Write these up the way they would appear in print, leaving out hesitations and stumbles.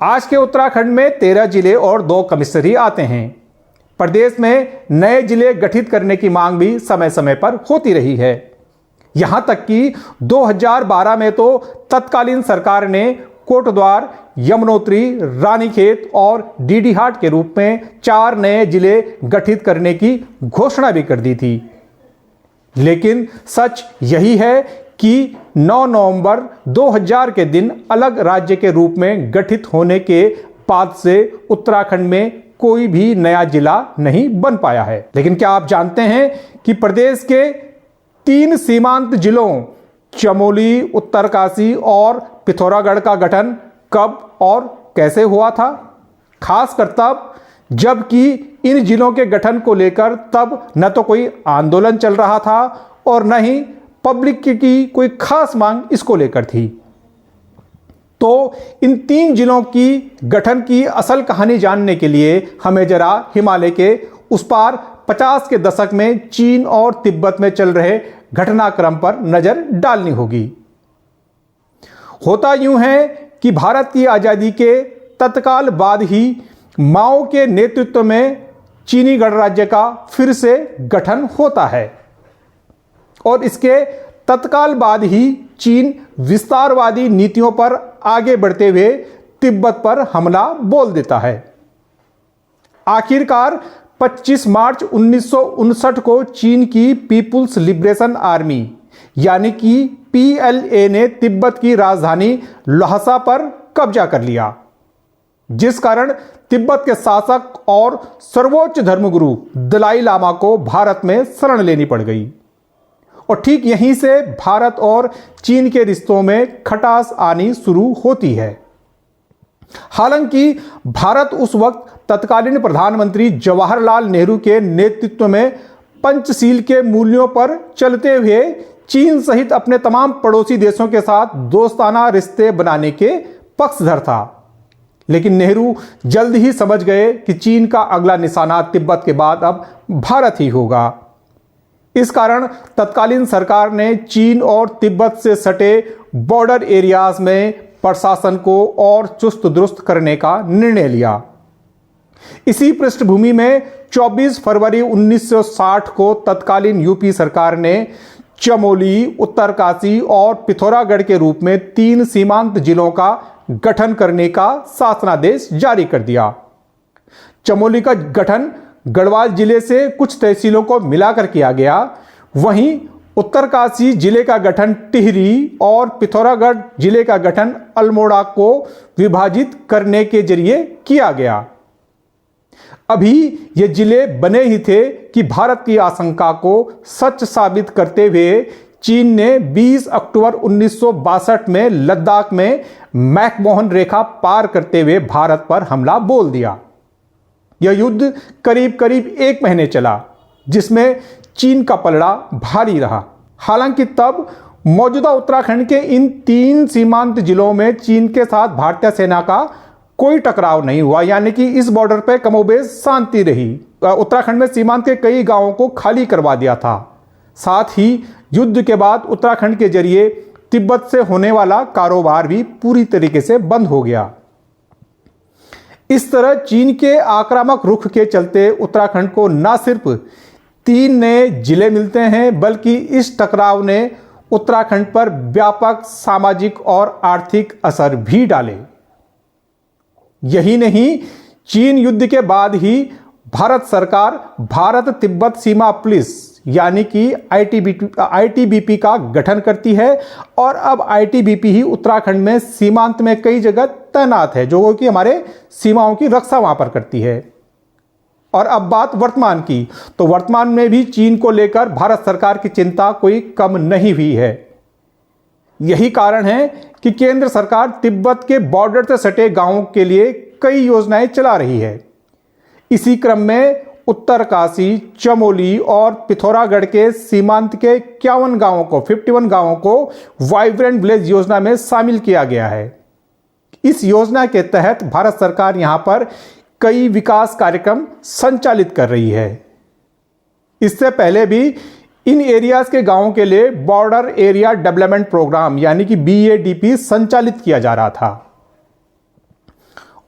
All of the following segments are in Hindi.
आज के उत्तराखंड में 13 जिले और 2 कमिश्नरी आते हैं। प्रदेश में नए जिले गठित करने की मांग भी समय समय पर होती रही है। यहां तक कि 2012 में तो तत्कालीन सरकार ने कोटद्वार, यमुनोत्री, रानीखेत और डीडीहाट के रूप में 4 नए जिले गठित करने की घोषणा भी कर दी थी। लेकिन सच यही है कि 9 नवंबर 2000 के दिन अलग राज्य के रूप में गठित होने के बाद से उत्तराखंड में कोई भी नया जिला नहीं बन पाया है। लेकिन क्या आप जानते हैं कि प्रदेश के 3 सीमांत जिलों चमोली, उत्तरकाशी और पिथौरागढ़ का गठन कब और कैसे हुआ था? खासकर तब जबकि इन जिलों के गठन को लेकर तब न तो कोई आंदोलन चल रहा था और न ही पब्लिक की कोई खास मांग इसको लेकर थी। तो इन 3 जिलों की गठन की असल कहानी जानने के लिए हमें जरा हिमालय के उस पार 50 के दशक में चीन और तिब्बत में चल रहे घटनाक्रम पर नजर डालनी होगी। होता यूं है कि भारत की आजादी के तत्काल बाद ही माओ के नेतृत्व में चीनी गणराज्य का फिर से गठन होता है और इसके तत्काल बाद ही चीन विस्तारवादी नीतियों पर आगे बढ़ते हुए तिब्बत पर हमला बोल देता है। आखिरकार 25 मार्च 1959 को चीन की पीपुल्स लिबरेशन आर्मी यानी कि PLA ने तिब्बत की राजधानी ल्हासा पर कब्जा कर लिया, जिस कारण तिब्बत के शासक और सर्वोच्च धर्मगुरु दलाई लामा को भारत में शरण लेनी पड़ गई और ठीक यहीं से भारत और चीन के रिश्तों में खटास आनी शुरू होती है। हालांकि भारत उस वक्त तत्कालीन प्रधानमंत्री जवाहरलाल नेहरू के नेतृत्व में पंचशील के मूल्यों पर चलते हुए चीन सहित अपने तमाम पड़ोसी देशों के साथ दोस्ताना रिश्ते बनाने के पक्षधर था। लेकिन नेहरू जल्द ही समझ गए कि चीन का अगला निशाना तिब्बत के बाद अब भारत ही होगा। इस कारण तत्कालीन सरकार ने चीन और तिब्बत से सटे बॉर्डर एरियाज में प्रशासन को और चुस्त दुरुस्त करने का निर्णय लिया। इसी पृष्ठभूमि में 24 फरवरी 1960 को तत्कालीन यूपी सरकार ने चमोली, उत्तरकाशी और पिथौरागढ़ के रूप में 3 सीमांत जिलों का गठन करने का शासनादेश जारी कर दिया। चमोली का गठन गढ़वाल जिले से कुछ तहसीलों को मिलाकर किया गया, वहीं उत्तरकाशी जिले का गठन टिहरी और पिथौरागढ़ जिले का गठन अल्मोड़ा को विभाजित करने के जरिए किया गया। अभी ये जिले बने ही थे कि भारत की आशंका को सच साबित करते हुए चीन ने 20 अक्टूबर 1962 में लद्दाख में मैकमोहन रेखा पार करते हुए भारत पर हमला बोल दिया। यह युद्ध करीब करीब 1 महीने चला, जिसमें चीन का पलड़ा भारी रहा। हालांकि तब मौजूदा उत्तराखंड के इन 3 सीमांत जिलों में चीन के साथ भारतीय सेना का कोई टकराव नहीं हुआ, यानी कि इस बॉर्डर पर कमोबेश शांति रही। उत्तराखंड में सीमांत के कई गांवों को खाली करवा दिया था। साथ ही युद्ध के बाद उत्तराखंड के जरिए तिब्बत से होने वाला कारोबार भी पूरी तरीके से बंद हो गया। इस तरह चीन के आक्रामक रुख के चलते उत्तराखंड को न सिर्फ 3 नए जिले मिलते हैं, बल्कि इस टकराव ने उत्तराखंड पर व्यापक सामाजिक और आर्थिक असर भी डाले। यही नहीं, चीन युद्ध के बाद ही भारत सरकार भारत तिब्बत सीमा पुलिस यानी कि ITBP का गठन करती है और अब ITBP ही उत्तराखंड में सीमांत में कई जगह तैनात है, जो कि हमारे सीमाओं की रक्षा वहां पर करती है। और अब बात वर्तमान की, तो वर्तमान में भी चीन को लेकर भारत सरकार की चिंता कोई कम नहीं हुई है। यही कारण है कि केंद्र सरकार तिब्बत के बॉर्डर से सटे गांवों के लिए कई योजनाएं चला रही है। इसी क्रम में उत्तरकाशी, चमोली और पिथौरागढ़ के सीमांत के 51 गांवों को वाइब्रेंट विलेज योजना में शामिल किया गया है। इस योजना के तहत भारत सरकार यहां पर कई विकास कार्यक्रम संचालित कर रही है। इससे पहले भी इन एरियाज के गांवों के लिए बॉर्डर एरिया डेवलपमेंट प्रोग्राम यानी कि BADP संचालित किया जा रहा था।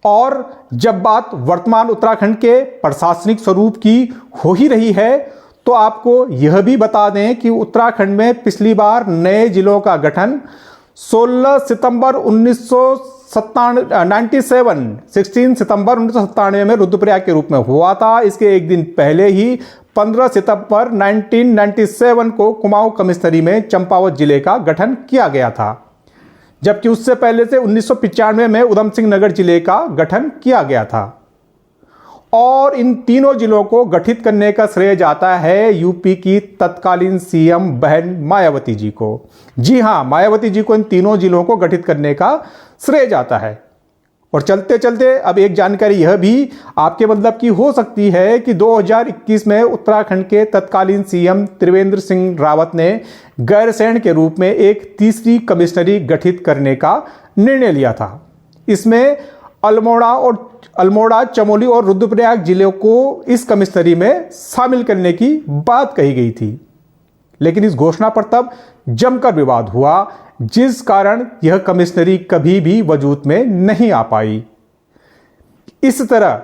और जब बात वर्तमान उत्तराखंड के प्रशासनिक स्वरूप की हो ही रही है, तो आपको यह भी बता दें कि उत्तराखंड में पिछली बार नए जिलों का गठन 16 सितंबर 1997 में रुद्रप्रयाग के रूप में हुआ था। इसके एक दिन पहले ही 15 सितंबर 1997 को कुमाऊं कमिश्नरी में चंपावत जिले का गठन किया गया था, जबकि उससे पहले से 1995 में उधम सिंह नगर जिले का गठन किया गया था। और इन तीनों जिलों को गठित करने का श्रेय जाता है यूपी की तत्कालीन सीएम बहन मायावती जी को। जी हां, मायावती जी को इन तीनों जिलों को गठित करने का श्रेय जाता है। और चलते चलते अब एक जानकारी यह भी आपके मतलब की हो सकती है कि 2021 में उत्तराखंड के तत्कालीन सीएम त्रिवेंद्र सिंह रावत ने गैरसैंण के रूप में एक तीसरी कमिश्नरी गठित करने का निर्णय लिया था। इसमें अल्मोड़ा, चमोली और रुद्रप्रयाग जिलों को इस कमिश्नरी में शामिल करने की बात कही गई थी, लेकिन इस घोषणा पर तब जमकर विवाद हुआ, जिस कारण यह कमिश्नरी कभी भी वजूद में नहीं आ पाई। इस तरह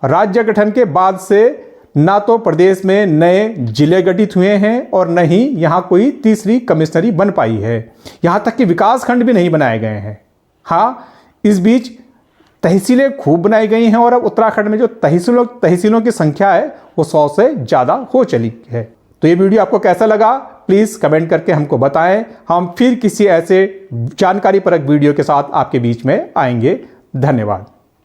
राज्य गठन के बाद से ना तो प्रदेश में नए जिले गठित हुए हैं और न ही यहां कोई तीसरी कमिश्नरी बन पाई है। यहां तक कि विकास खंड भी नहीं बनाए गए हैं। हां, इस बीच तहसीलें खूब बनाई गई हैं और अब उत्तराखंड में जो तहसीलों की संख्या है वो 100 से ज़्यादा हो चली है। तो ये वीडियो आपको कैसा लगा, प्लीज़ कमेंट करके हमको बताएं। हम फिर किसी ऐसे जानकारीपरक वीडियो के साथ आपके बीच में आएंगे। धन्यवाद।